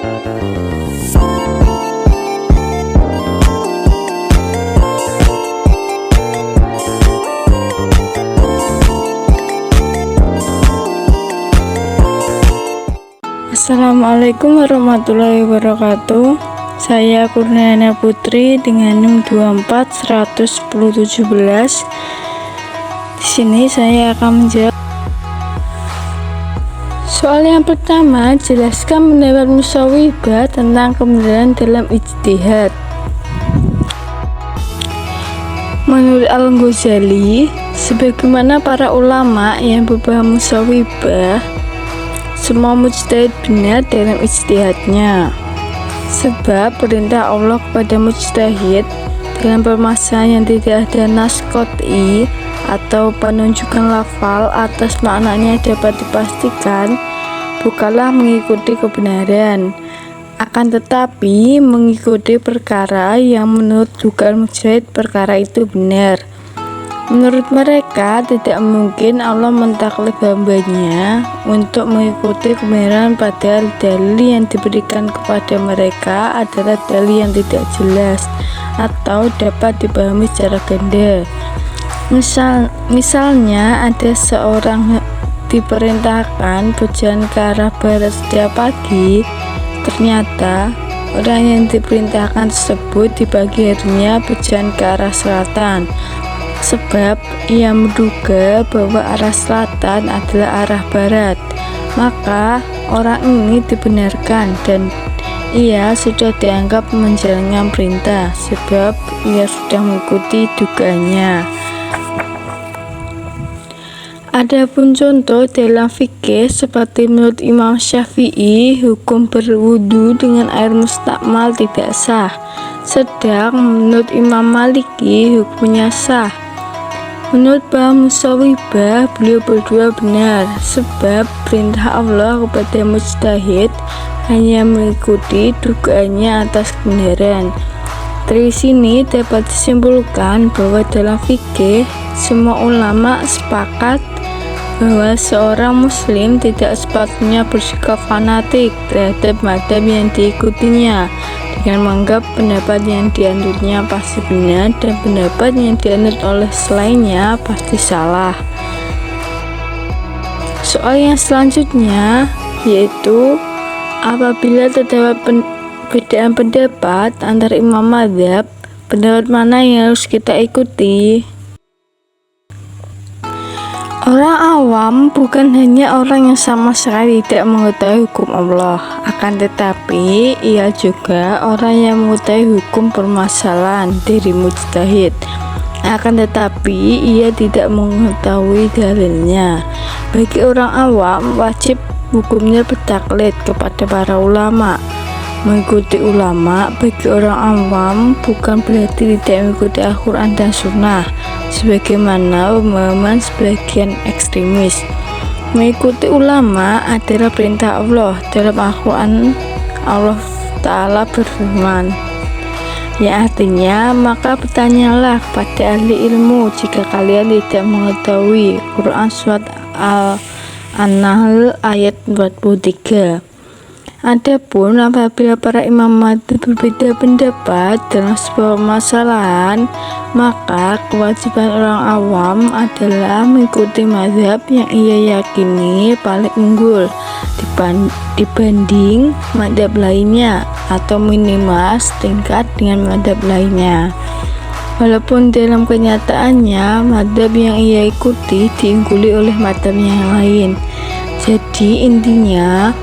Assalamualaikum warahmatullahi wabarakatuh. Saya Kurniana Putri dengan NIM 24117. Di sini saya akan menjawab soal yang pertama. Jelaskan pendapat Musawwibah tentang kebenaran dalam ijtihad. Menurut Al-Ghazali, sebagaimana para ulama yang berpaham Musawwibah, semua mujtahid benar dalam ijtihadnya, sebab perintah Allah kepada mujtahid dalam permasalahan yang tidak ada nas qot'i atau penunjukan lafal atas maknanya dapat dipastikan bukanlah mengikuti kebenaran, akan tetapi mengikuti perkara yang menurut dugaan mujtahid perkara itu benar. Menurut mereka, tidak mungkin Allah mentaklif hambanya untuk mengikuti kebenaran, padahal dalil yang diberikan kepada mereka adalah dalil yang tidak jelas atau dapat dipahami secara ganda. Misalnya ada seorang diperintahkan berjalan ke arah barat setiap pagi. Ternyata orang yang diperintahkan tersebut di pagi harinya berjalan ke arah selatan, sebab ia menduga bahwa arah selatan adalah arah barat. Maka orang ini dibenarkan dan ia sudah dianggap menjalankan perintah, sebab ia sudah mengikuti dugaannya. Adapun contoh dalam fikih, seperti menurut Imam Syafi'i, hukum berwudu dengan air mustakmal tidak sah, sedang menurut Imam Maliki hukumnya sah. Menurut para Musawwibah, beliau berdua benar, sebab perintah Allah kepada mujtahid hanya mengikuti dugaannya atas kebenaran. Dari sini dapat disimpulkan bahwa dalam fikih semua ulama sepakat bahwa seorang muslim tidak sepatutnya bersikap fanatik terhadap mazhab yang diikutinya dengan menganggap pendapat yang dianutnya pasti benar dan pendapat yang dianut oleh selainnya pasti salah. Soal yang selanjutnya yaitu, apabila terdapat perbedaan pendapat antara imam mazhab, pendapat mana yang harus kita ikuti? Orang awam bukan hanya orang yang sama sekali tidak mengetahui hukum Allah, akan tetapi ia juga orang yang mengetahui hukum permasalahan dari mujtahid, akan tetapi ia tidak mengetahui dalilnya. Bagi orang awam, wajib hukumnya bertaklid kepada para ulama. Mengikuti ulama bagi orang awam bukan berarti tidak mengikuti Al-Quran dan Sunnah, sebagaimana pemahaman sebagian ekstremis. Mengikuti ulama adalah perintah Allah. Dalam Al-Quran, Allah Ta'ala berfirman, yang artinya, maka bertanyalah kepada ahli ilmu jika kalian tidak mengetahui. Quran Surat An-Nahl ayat 43. Adapun apabila para imam mazhab berbeda pendapat dalam sebuah permasalahan, maka kewajiban orang awam adalah mengikuti mazhab yang ia yakini paling unggul dibanding mazhab lainnya, atau minimal setingkat dengan mazhab lainnya. Walaupun dalam kenyataannya mazhab yang ia ikuti diungguli oleh mazhab yang lain. Jadi intinya,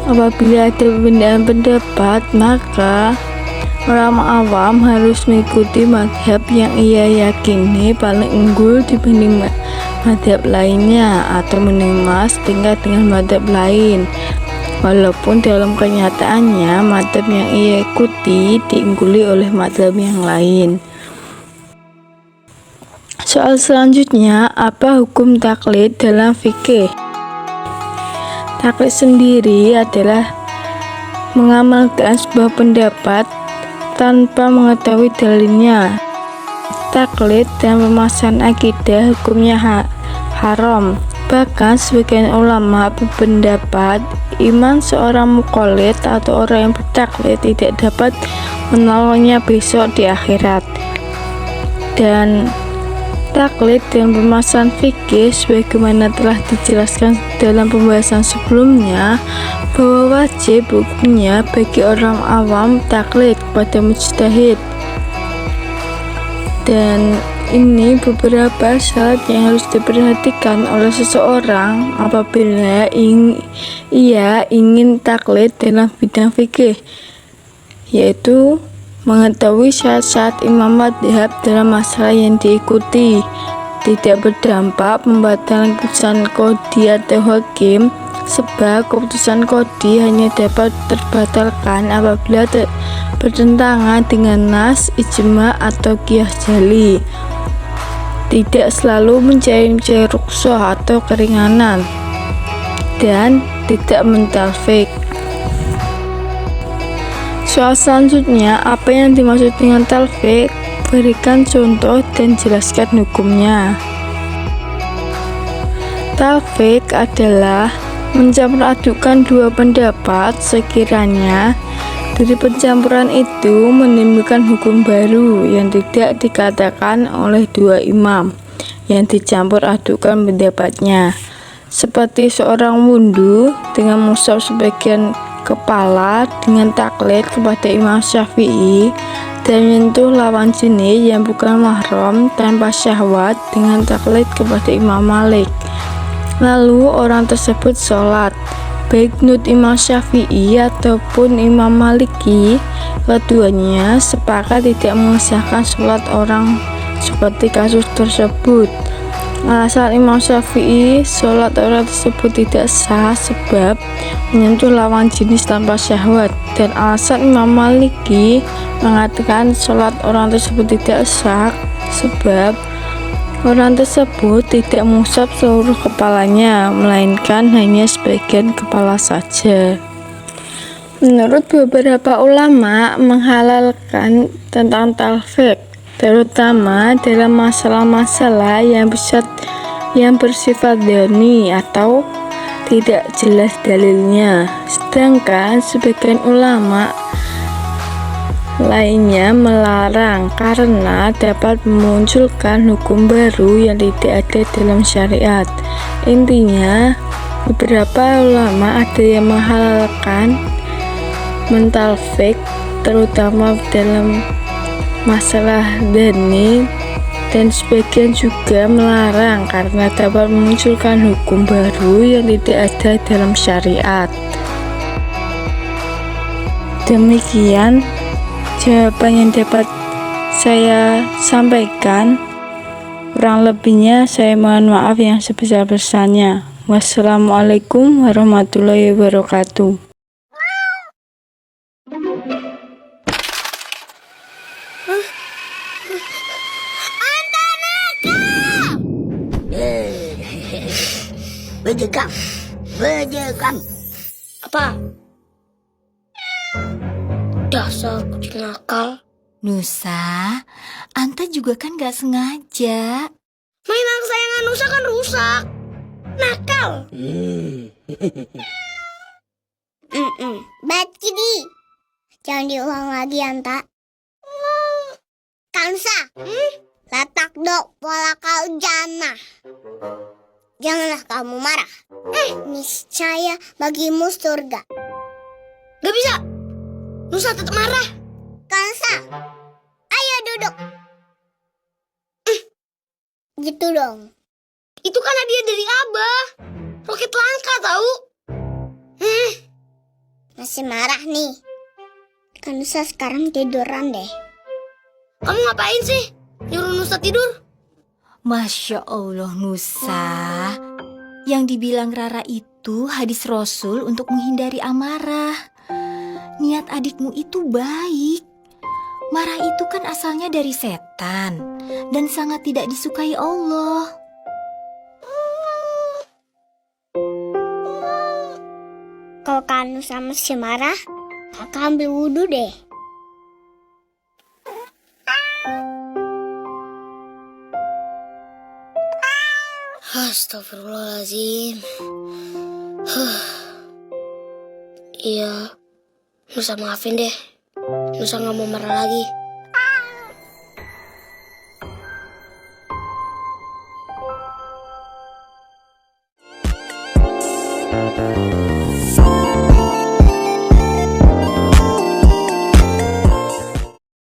apabila ada perbedaan pendapat, maka orang awam harus mengikuti mazhab yang ia yakini paling unggul dibanding mazhab lainnya, atau minimal setingkat dengan mazhab lain. Walaupun dalam kenyataannya mazhab yang ia ikuti diungguli oleh mazhab yang lain. Soal selanjutnya, apa hukum taklid dalam fikih? Taklid sendiri adalah mengamalkan sebuah pendapat tanpa mengetahui dalilnya. Taklid dan permasalahan akidah hukumnya haram Bahkan sebagian ulama berpendapat iman seorang mukallid atau orang yang bertaklid tidak dapat menolongnya besok di akhirat. Dan taklid dan permasalahan fikih sebagaimana telah dijelaskan dalam pembahasan sebelumnya, bahwa wajib hukumnya bagi orang awam taklid kepada mujtahid. Dan ini beberapa syarat yang harus diperhatikan oleh seseorang apabila ia ingin taklid dalam bidang fikih, yaitu mengetahui syarat-syarat imam madhab dalam masalah yang diikuti, tidak berdampak membatalkan keputusan qadhi atau hakim, sebab keputusan qadhi hanya dapat terbatalkan apabila bertentangan dengan nas, ijma, atau qiyas jali. Tidak selalu mencari rukhsah atau keringanan, dan tidak mentalfik. Soal selanjutnya, apa yang dimaksud dengan talfik? Berikan contoh dan jelaskan hukumnya. Talfik adalah mencampur adukan dua pendapat sekiranya dari pencampuran itu menimbulkan hukum baru yang tidak dikatakan oleh dua imam yang dicampur adukan pendapatnya, seperti seorang wudhu dengan mengusap sebagian kepala dengan taklid kepada Imam Syafi'i dan menyentuh lawan jenis yang bukan mahram tanpa syahwat dengan taklid kepada Imam Malik. Lalu orang tersebut sholat, baik menurut Imam Syafi'i ataupun Imam Maliki, keduanya sepakat tidak mengesahkan sholat orang seperti kasus tersebut. Alasan Imam Syafi'i sholat orang tersebut tidak sah sebab menyentuh lawan jenis tanpa syahwat, dan alasan Imam Maliki mengatakan sholat orang tersebut tidak sah sebab orang tersebut tidak mengusap seluruh kepalanya, melainkan hanya sebagian kepala saja. Menurut beberapa ulama, menghalalkan tentang talfik, terutama dalam masalah-masalah yang bersifat dhani atau tidak jelas dalilnya. Sedangkan sebagian ulama lainnya melarang karena dapat memunculkan hukum baru yang tidak ada dalam syariat. Intinya, beberapa ulama ada yang menghalalkan mentalfik terutama dalam masalah dhani, dan sebagian juga melarang karena dapat memunculkan hukum baru yang tidak ada dalam syariat. Demikian jawaban yang dapat saya sampaikan. Kurang lebihnya saya mohon maaf yang sebesar-besarnya. Wassalamualaikum warahmatullahi wabarakatuh. Bejekam. Apa? Dasar kucing nakal. Nusa, Anta juga kan gak sengaja. Mainan kesayangan Nusa kan rusak. Nakal. Bad kitty. Jangan diulang lagi, Anta. Kansa. Latak dok pola kau jana. Janganlah kamu marah. Niscaya bagimu surga. Gak bisa. Nusa tetap marah. Kansa, ayo duduk. Gitu dong. Itu kan hadiah dari Abah. Roket langka tahu. Masih marah nih. Kansa sekarang tiduran deh. Kamu ngapain sih? Nyuruh Nusa tidur? Masya Allah Nusa, yang dibilang Rara itu hadis Rasul untuk menghindari amarah. Niat adikmu itu baik. Marah itu kan asalnya dari setan dan sangat tidak disukai Allah. Kalau kamu sama si marah, kakak ambil wudhu deh. Astagfirullahaladzim. Iya, Nusa maafin deh. Nusa gak mau marah lagi.